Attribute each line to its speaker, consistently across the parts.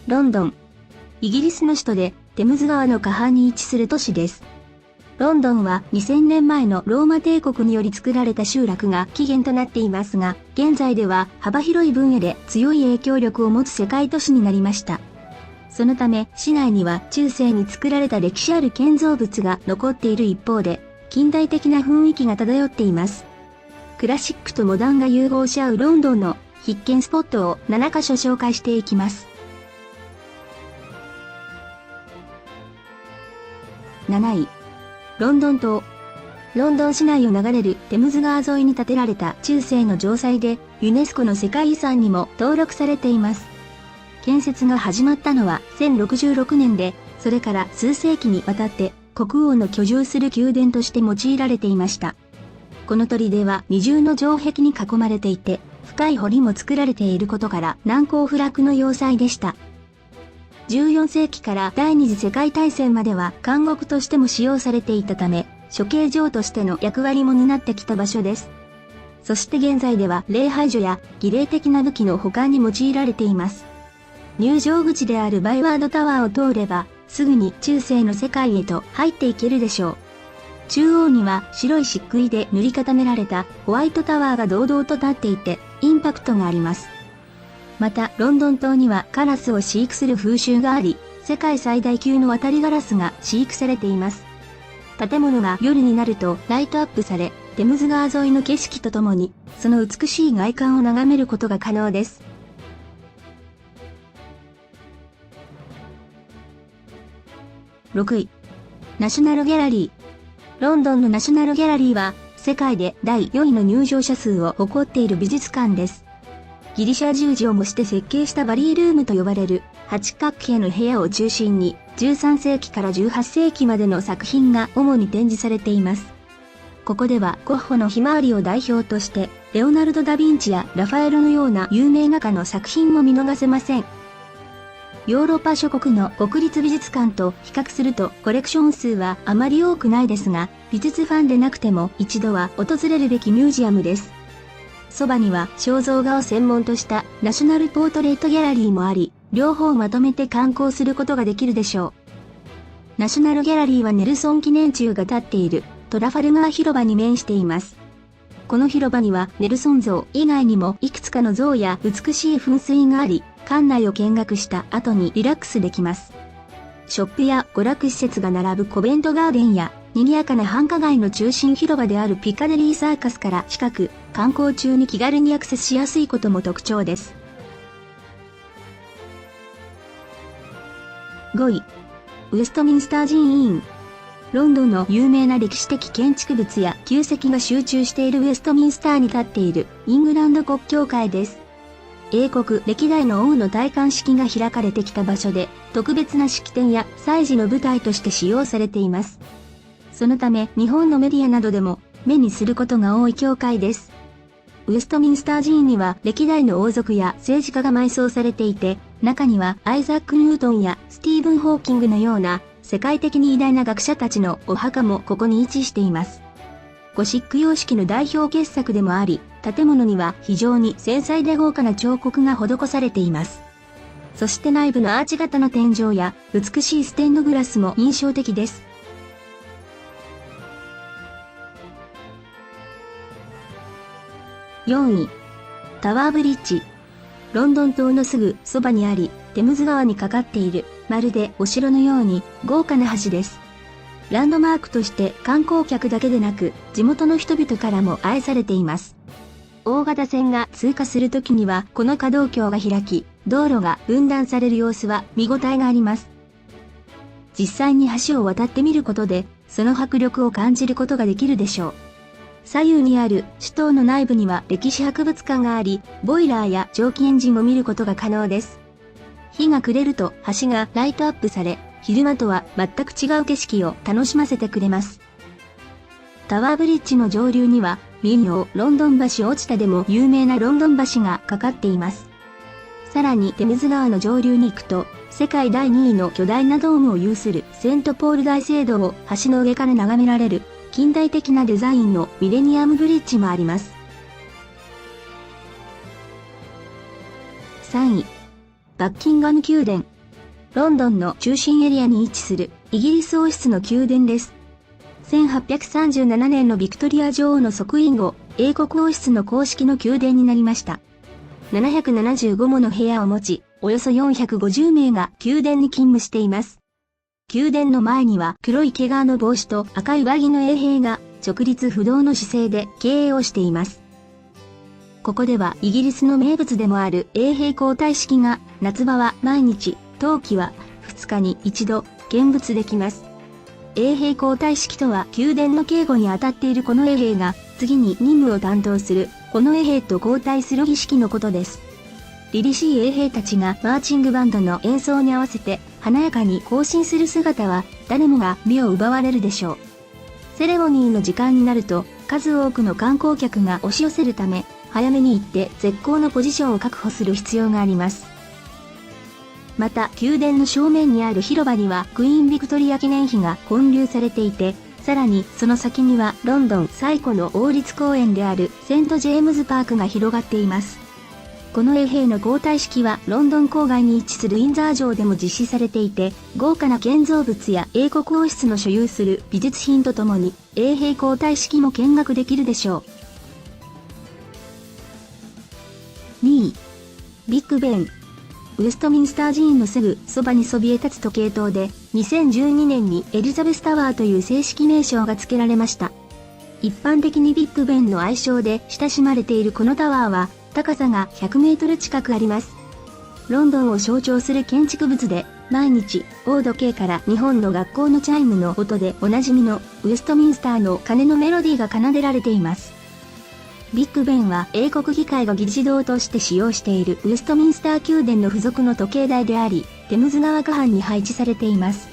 Speaker 1: ロンドン。イギリスの首都でテムズ川の河畔に位置する都市です。ロンドンは2000年前のローマ帝国により作られた集落が起源となっていますが、現在では幅広い分野で強い影響力を持つ世界都市になりました。そのため市内には中世に作られた歴史ある建造物が残っている一方で、近代的な雰囲気が漂っています。クラシックとモダンが融合し合うロンドンの必見スポットを7カ所紹介していきます。7位。ロンドン塔。ロンドン市内を流れるテムズ川沿いに建てられた中世の城塞でユネスコの世界遺産にも登録されています。建設が始まったのは1066年で、それから数世紀にわたって国王の居住する宮殿として用いられていました。この砦は二重の城壁に囲まれていて、深い堀も作られていることから難攻不落の要塞でした。14世紀から第二次世界大戦までは監獄としても使用されていたため、処刑場としての役割も担ってきた場所です。そして現在では礼拝所や儀礼的な武器の保管に用いられています。入場口であるバイワードタワーを通れば、すぐに中世の世界へと入っていけるでしょう。中央には白い漆喰で塗り固められたホワイトタワーが堂々と立っていて、インパクトがあります。また、ロンドン島にはカラスを飼育する風習があり、世界最大級のワタリガラスが飼育されています。建物が夜になるとライトアップされ、テムズ川沿いの景色とともに、その美しい外観を眺めることが可能です。6位。ナショナルギャラリー。ロンドンのナショナルギャラリーは、世界で第4位の入場者数を誇っている美術館です。ギリシャ十字を模して設計したバリールームと呼ばれる八角形の部屋を中心に13世紀から18世紀までの作品が主に展示されています。ここではゴッホのひまわりを代表としてレオナルド・ダ・ヴィンチやラファエロのような有名画家の作品も見逃せません。ヨーロッパ諸国の国立美術館と比較するとコレクション数はあまり多くないですが、美術ファンでなくても一度は訪れるべきミュージアムです。そばには肖像画を専門としたナショナルポートレートギャラリーもあり、両方まとめて観光することができるでしょう。ナショナルギャラリーはネルソン記念柱が立っているトラファルガー広場に面しています。この広場にはネルソン像以外にもいくつかの像や美しい噴水があり、館内を見学した後にリラックスできます。ショップや娯楽施設が並ぶコベントガーデンや、賑やかな繁華街の中心広場であるピカデリーサーカスから近く、観光中に気軽にアクセスしやすいことも特徴です。5位。ウェストミンスター寺院。ロンドンの有名な歴史的建築物や旧跡が集中しているウェストミンスターに立っているイングランド国教会です。英国歴代の王の戴冠式が開かれてきた場所で、特別な式典や祭事の舞台として使用されています。そのため日本のメディアなどでも目にすることが多い教会です。ウェストミンスター寺院には歴代の王族や政治家が埋葬されていて、中にはアイザック・ニュートンやスティーブン・ホーキングのような世界的に偉大な学者たちのお墓もここに位置しています。ゴシック様式の代表傑作でもあり、建物には非常に繊細で豪華な彫刻が施されています。そして内部のアーチ型の天井や美しいステンドグラスも印象的です。4位。タワーブリッジ。ロンドン島のすぐそばにあり、テムズ川にかかっている、まるでお城のように豪華な橋です。ランドマークとして観光客だけでなく、地元の人々からも愛されています。大型船が通過するときにはこの可動橋が開き、道路が分断される様子は見応えがあります。実際に橋を渡ってみることで、その迫力を感じることができるでしょう。左右にある主塔の内部には歴史博物館があり、ボイラーや蒸気エンジンを見ることが可能です。日が暮れると橋がライトアップされ、昼間とは全く違う景色を楽しませてくれます。タワーブリッジの上流には、民謡ロンドン橋落ちたでも有名なロンドン橋がかかっています。さらにテムズ川の上流に行くと、世界第2位の巨大なドームを有するセントポール大聖堂を橋の上から眺められる近代的なデザインのミレニアムブリッジもあります。3位。バッキンガム宮殿。ロンドンの中心エリアに位置するイギリス王室の宮殿です。1837年のビクトリア女王の即位後、英国王室の公式の宮殿になりました。775もの部屋を持ち、およそ450名が宮殿に勤務しています。宮殿の前には黒い毛皮の帽子と赤い上着の衛兵が直立不動の姿勢で経営をしています。ここではイギリスの名物でもある衛兵交代式が夏場は毎日、冬季は2日に1度見物できます。衛兵交代式とは宮殿の警護に当たっているこの衛兵が次に任務を担当するこの衛兵と交代する儀式のことです。凛々しい衛兵たちがマーチングバンドの演奏に合わせて華やかに行進する姿は誰もが目を奪われるでしょう。セレモニーの時間になると数多くの観光客が押し寄せるため早めに行って絶好のポジションを確保する必要があります。また宮殿の正面にある広場にはクイーンビクトリア記念碑が建立されていて、さらにその先にはロンドン最古の王立公園であるセントジェームズパークが広がっています。この衛兵の交代式はロンドン郊外に位置するウィンザー城でも実施されていて、豪華な建造物や英国王室の所有する美術品とともに衛兵交代式も見学できるでしょう。2位、ビッグベン。ウェストミンスター寺院のすぐそばにそびえ立つ時計塔で、2012年にエリザベスタワーという正式名称が付けられました。一般的にビッグベンの愛称で親しまれているこのタワーは、高さが100メートル近くあります。ロンドンを象徴する建築物で、毎日、大時計から日本の学校のチャイムの音でおなじみのウェストミンスターの鐘のメロディーが奏でられています。ビッグベンは英国議会が議事堂として使用しているウェストミンスター宮殿の付属の時計台であり、テムズ川河畔に配置されています。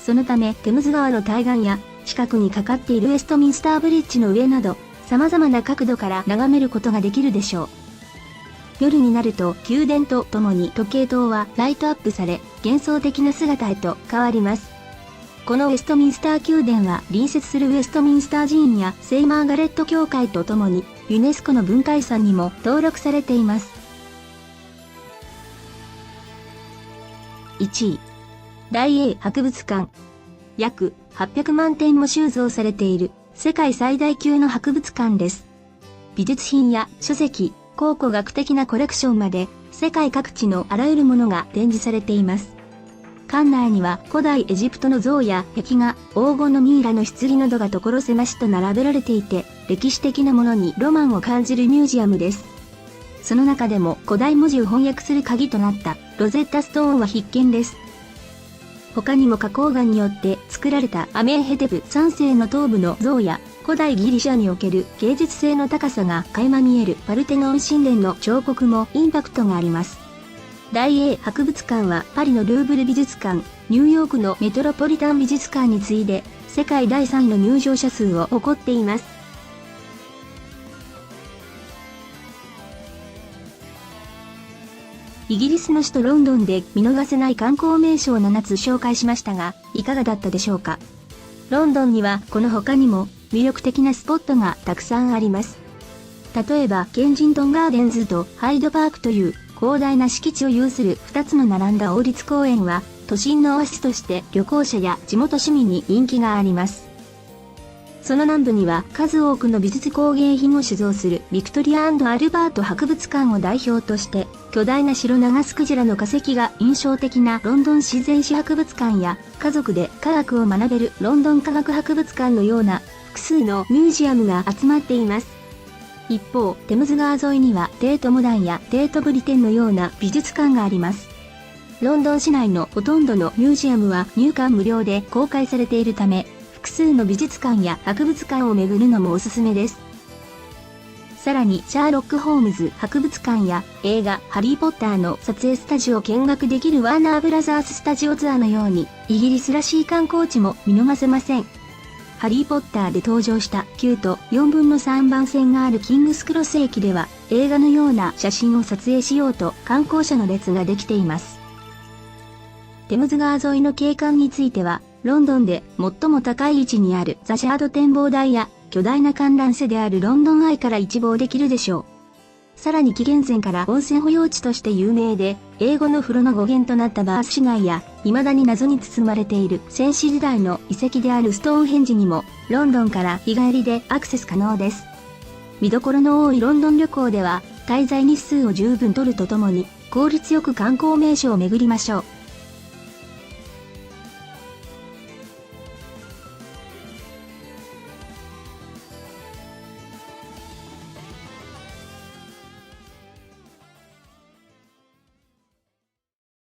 Speaker 1: そのため、テムズ川の対岸や近くにかかっているウェストミンスターブリッジの上など、様々な角度から眺めることができるでしょう。夜になると宮殿とともに時計塔はライトアップされ、幻想的な姿へと変わります。このウェストミンスター宮殿は隣接するウェストミンスター寺院や聖マーガレット教会とともにユネスコの文化遺産にも登録されています。1位、大英博物館。約800万点も収蔵されている世界最大級の博物館です。美術品や書籍、考古学的なコレクションまで世界各地のあらゆるものが展示されています。館内には古代エジプトの像や壁画、黄金のミイラの棺などが所狭しと並べられていて、歴史的なものにロマンを感じるミュージアムです。その中でも古代文字を翻訳する鍵となったロゼッタストーンは必見です。他にも花崗岩によって作られたアメンヘテプ3世の頭部の像や、古代ギリシャにおける芸術性の高さが垣間見えるパルテノン神殿の彫刻もインパクトがあります。大英博物館はパリのルーブル美術館、ニューヨークのメトロポリタン美術館に次いで世界第3位の入場者数を誇っています。イギリスの首都ロンドンで見逃せない観光名所を7つ紹介しましたが、いかがだったでしょうか。ロンドンにはこの他にも魅力的なスポットがたくさんあります。例えばケンジントンガーデンズとハイドパークという広大な敷地を有する2つの並んだ王立公園は、都心のオアシスとして旅行者や地元市民に人気があります。その南部には数多くの美術工芸品を所蔵するビクトリア&アルバート博物館を代表として、巨大なシロナガスクジラの化石が印象的なロンドン自然史博物館や、家族で科学を学べるロンドン科学博物館のような複数のミュージアムが集まっています。一方、テムズ川沿いにはテートモダンやテートブリテンのような美術館があります。ロンドン市内のほとんどのミュージアムは入館無料で公開されているため、複数の美術館や博物館を巡るのもおすすめです。さらに、シャーロック・ホームズ博物館や映画ハリー・ポッターの撮影スタジオを見学できるワーナーブラザーススタジオツアーのように、イギリスらしい観光地も見逃せません。ハリーポッターで登場した9と4分の3番線があるキングスクロス駅では、映画のような写真を撮影しようと観光者の列ができています。テムズ川沿いの景観については、ロンドンで最も高い位置にあるザ・シャード展望台や巨大な観覧車であるロンドンアイから一望できるでしょう。さらに紀元前から温泉保養地として有名で、英語の風呂の語源となったバース市街や、未だに謎に包まれている先史時代の遺跡であるストーンヘンジにも、ロンドンから日帰りでアクセス可能です。見どころの多いロンドン旅行では、滞在日数を十分取るとともに、効率よく観光名所を巡りましょう。